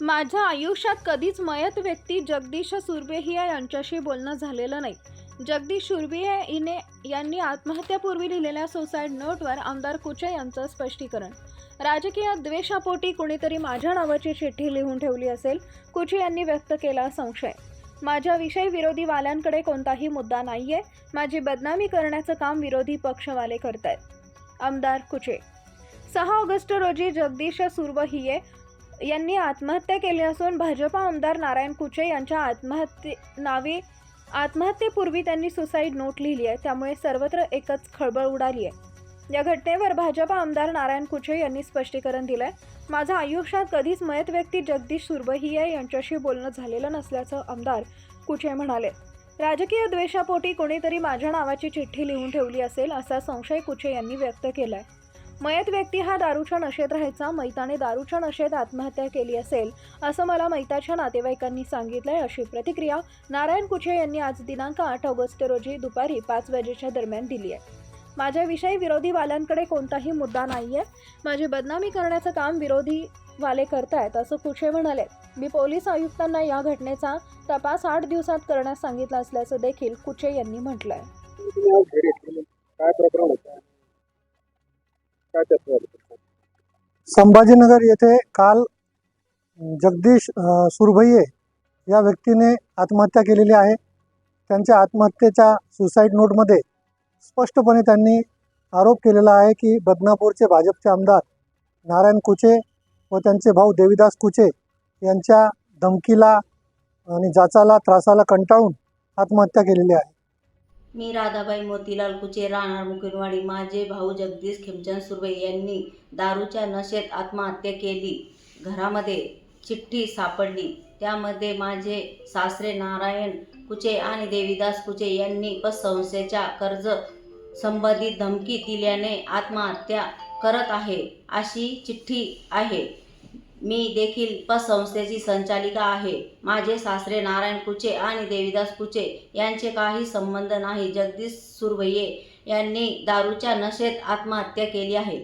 माझ्या आयुष्यात कधीच मयत व्यक्ती जगदीश सुरभेहिया यांच्याशी बोलणं झालेलं नाही. जगदीश सुरभेहिया यांनी आत्महत्यापूर्वी लिहिलेल्या सुसाईड नोटवर आमदार कुचे यांचं स्पष्टीकरण. राजकीय द्वेषापोटी कुणीतरी माझ्या नावाची चिठ्ठी लिहून ठेवली असेल, कुचे यांनी व्यक्त केला संशय. माझ्याविषयी विरोधी वाल्यांकडे कोणताही मुद्दा नाहीये. माझी बदनामी करण्याचं काम विरोधी पक्षवाले करतायत. आमदार कुचे. 6 ऑगस्ट रोजी जगदीश सुरभेहिया यांनी आत्महत्या केली असून भाजपा आमदार नारायण कुचे यांच्या आत्महत्येपूर्वी त्यांनी सुसाईड नोट लिहिली आहे. त्यामुळे सर्वत्र एकच खळबळ उडाली आहे. या घटनेवर भाजपा आमदार नारायण कुचे यांनी स्पष्टीकरण दिलंय. माझ्या आयुष्यात कधीच मयत व्यक्ती जगदीश सुरभेहिया यांच्याशी बोलणं झालेलं नसल्याचं आमदार कुचे म्हणाले. राजकीय द्वेषापोटी कोणीतरी माझ्या नावाची चिठ्ठी लिहून ठेवली असेल असा संशय कुचे यांनी व्यक्त केलाय. मयत व्यक्ती हा दारूच्या नशेत राहायचा. मैताने दारूच्या नशेत आत्महत्या केली असेल असं मला मैताच्या नातेवाईकांनी सांगितलंय, अशी प्रतिक्रिया नारायण कुचे यांनी आज दिनांक 8 ऑगस्ट रोजी दुपारी 5 वाजेच्या दरम्यान दिली आहे. माझ्याविषयी विरोधी वाल्यांकडे कोणताही मुद्दा नाहीये. माझी बदनामी करण्याचं काम विरोधी वाले करतायत असं कुचे म्हणाले. मी पोलीस आयुक्तांना या घटनेचा तपास 8 दिवसात करण्यास सांगितलं असल्याचं देखील कुचे यांनी म्हटलंय. संभाजीनगर येथे काल जगदीश सुरभेहिया या व्यक्तीने आत्महत्या केलेली आहे. त्यांच्या आत्महत्येच्या सुसाईड नोटमध्ये स्पष्टपणे त्यांनी आरोप केलेला आहे की बदनापूरचे भाजपचे आमदार नारायण कुचे व त्यांचे भाऊ देवीदास कुचे यांच्या धमकीला आणि जाचाला त्रासाला कंटाळून आत्महत्या केलेली आहे. मी राधाबाई मोतीलाल कुचे, राहणार मुकिंदवाडी. माझे भाऊ जगदीश खेमचंद सुरभेहिया यांनी दारूच्या नशेत आत्महत्या केली. घरामध्ये चिठ्ठी सापडली. त्यामध्ये माझे सासरे नारायण कुचे आणि देवीदास कुचे यांनी पतसंस्थेच्या कर्ज संबंधित धमकी दिल्याने आत्महत्या करत आहे अशी चिठ्ठी आहे. मी देखील पतसंस्थेची संचालिका आहे. माझे सासरे नारायण कुचे आणि देवीदास कुचे यांचे काही संबंध नाही. जगदीश सुरभेहिया यांनी दारूच्या नशेत आत्महत्या केली आहे.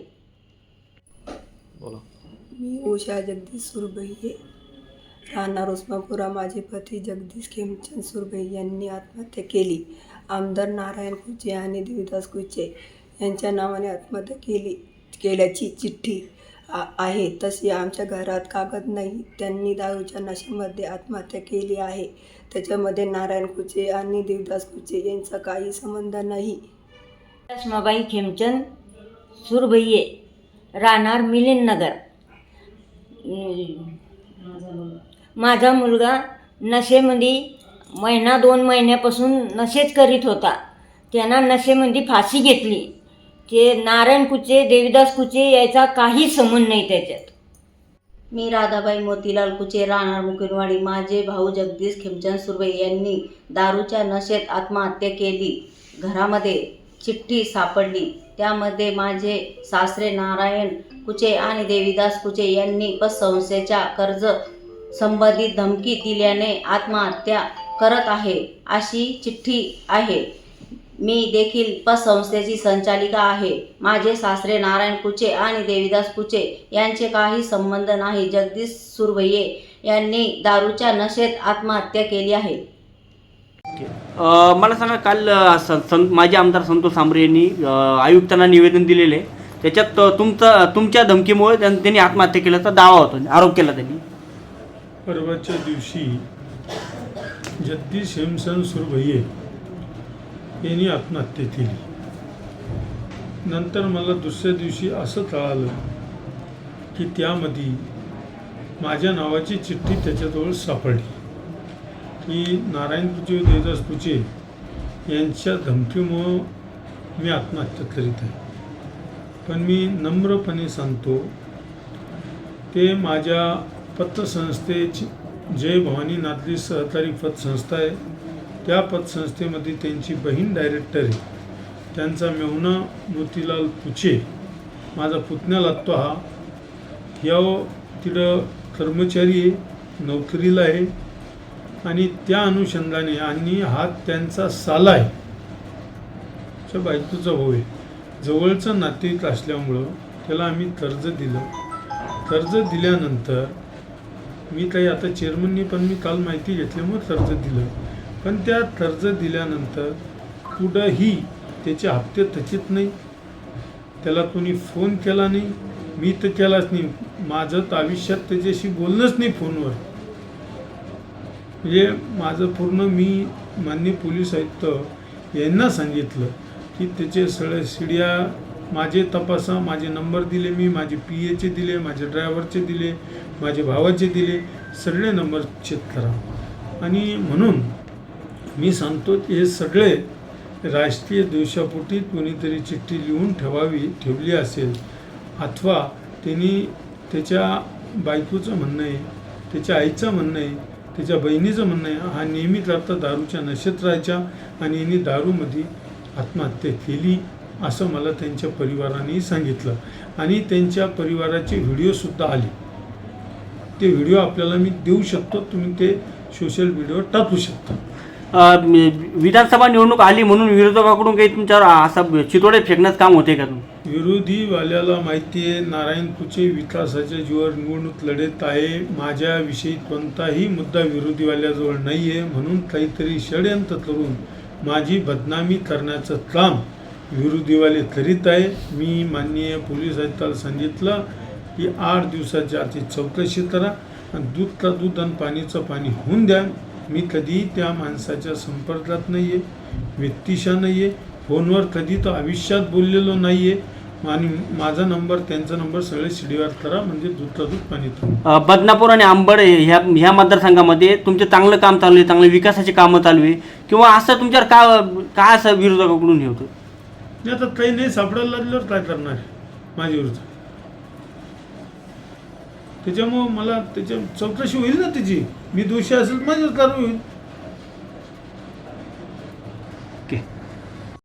मी उषा जगदीश सुरभेहिया, राहणार उस्मापुरा. माझे पती जगदीश खेमचंद सुरभेहिया यांनी आत्महत्या केली. आमदार नारायण कुचे आणि देवीदास कुचे यांच्या नावाने आत्महत्या केल्याची चिठ्ठी आहे. तशी आमच्या घरात कागद नाही. त्यांनी दारूच्या नशेमध्ये आत्महत्या केली आहे. त्याच्यामध्ये नारायण कुचे आणि देवीदास कुचे यांचा काही संबंध नाही. रश्माबाई खेमचंद सुरभेहिया, राहणार मिलिंदनगर. माझा मुलगा नशेमध्ये 1-2 महिन्यापासून नशेच करीत होता. त्यानं नशेमध्ये फाशी घेतली. ते नारायण कुचे, देवीदास कुचे याचा काही संबंध नाही त्याच्यात. मी राधाबाई मोतीलाल कुचे, राहणार मुकिंदवाडी. माझे भाऊ जगदीश खेमचंद सुरभेहिया यांनी दारूच्या नशेत आत्महत्या केली. घरामध्ये चिठ्ठी सापडली. त्यामध्ये माझे सासरे नारायण कुचे आणि देवीदास कुचे यांनी पतसंस्थेच्या कर्ज संबंधित धमकी दिल्याने आत्महत्या करत आहे अशी चिठ्ठी आहे. मी देखील पतसंस्थेची संचालिका आहे. माझे सासरे नारायण कुचे आणि देवीदास कुचे यांचे काही संबंध नाही. जगदीश सुरभेहिया यांनी दारूच्या नशेत आत्महत्या केली आहे. मला सांगा, काल माजी आमदार संतोष सांबरे यांनी आयुक्तांना निवेदन दिलेले, त्याच्यात तुमच्या धमकीमुळे त्यांनी आत्महत्या केल्याचा दावा होता, आरोप केला त्यांनी. परवाच्या दिवशी जगदीश खेमचंद सुरभेहिया यांनी आत्महत्या केली. नंतर मला दुसऱ्या दिवशी असं कळालं की त्यामध्ये माझ्या नावाची चिठ्ठी त्याच्याजवळ सापडली की नारायण कुचे देवीदास कुचे यांच्या धमकीमुळं मी आत्महत्या करीत आहे. पण मी नम्रपणे सांगतो, ते माझ्या पतसंस्थेची जय भवानी नाथली सहकारी पतसंस्था आहे. त्या पतसंस्थेमध्ये त्यांची बहीण डायरेक्टर आहे. त्यांचा मेहुणा मोतीलाल कुचे माझा पुतण्या लागतो. ह्या तिथं कर्मचारी आहे, नोकरीला आहे आणि त्या अनुषंगाने आणि हा त्यांचा साला आहे, त्या बायकोचा भाऊ आहे. जवळचं नातेवाईक असल्यामुळं त्याला आम्ही कर्ज दिलं. कर्ज दिल्यानंतर मी काही आता चेअरमननी पण मी काल माहिती घेतल्यामुळे कर्ज दिलं, पण त्या कर्ज दिल्यानंतर कुठंही त्याचे हप्ते थकीत नाही, त्याला कोणी फोन केला नाही, मी तर केलाच नाही, माझं तर आयुष्यात त्याच्याशी बोलणंच नाही फोनवर. म्हणजे माझं पूर्ण मी माननीय पोलीस आयुक्त यांना सांगितलं की त्याचे सगळे शिड्या माझे तपासा, माझे नंबर दिले, मी माझे PA चे दिले, माझे ड्रायव्हरचे दिले, माझे भावाचे दिले, सगळे नंबर चेक करा. आणि म्हणून मी सांगतो की हे सगळे राष्ट्रीय दिवसापोटी कोणीतरी चिठ्ठी लिहून ठेवली असेल, अथवा त्यांनी त्याच्या बायकोचं म्हणणं आहे, त्याच्या आईचं म्हणणं आहे, त्याच्या बहिणीचं म्हणणं आहे, हा नेहमी करता दारूच्या नशेत राहायच्या आणि यांनी दारूमध्ये आत्महत्या केली असं मला त्यांच्या परिवारानेही सांगितलं. आणि त्यांच्या परिवाराचे व्हिडिओसुद्धा आले. ते व्हिडिओ आपल्याला मी देऊ शकतो, तुम्ही ते सोशल मीडियावर टाकू शकता. विधानसभा निवडणूक आली म्हणून विरोधकाकडून काही तुमच्यावर असं चितोडे फेकण्याचं काम होते का? विरोधीवाल्याला माहिती आहे नारायण कुचे विकासाच्या जीवावर निवडणूक लढत आहे. माझ्याविषयी कोणताही मुद्दा विरोधीवाल्याजवळ नाही आहे, म्हणून काहीतरी षडयंत्र करून माझी बदनामी करण्याचं काम विरोधीवाले करीत आहे. मी माननीय पोलीस आयुक्ताला सांगितलं की 8 दिवसाच्या आधी चौकशी करा आणि दूध का दूध आणि पाणीचं पाणी होऊन द्या. मी कधीही त्या माणसाच्या संपर्कात नाही आहे, व्यक्तिशा नाही आहे, फोनवर कधी तर आयुष्यात बोललेलो नाही आहे. आणि माझा नंबर त्यांचा नंबर सगळे शिडीवर करा, म्हणजे दूध का दूध पाणी तो. बदनापूर आणि अंबड ह्या मतदारसंघामध्ये तुमचं चांगलं काम चालू आहे, चांगले विकासाची कामं चालू आहे, किंवा असं तुमच्यावर काय असं विरोधकाकडून हे होतं? नाही आता काही नाही सापडायला लागल्यावर काय करणार माझ्या विरुद्ध? त्याच्यामुळं मला त्याच्या चौकशी होईल ना त्याची, मी दोषी असेल माझ्यावर कारवाई होईल. ओके.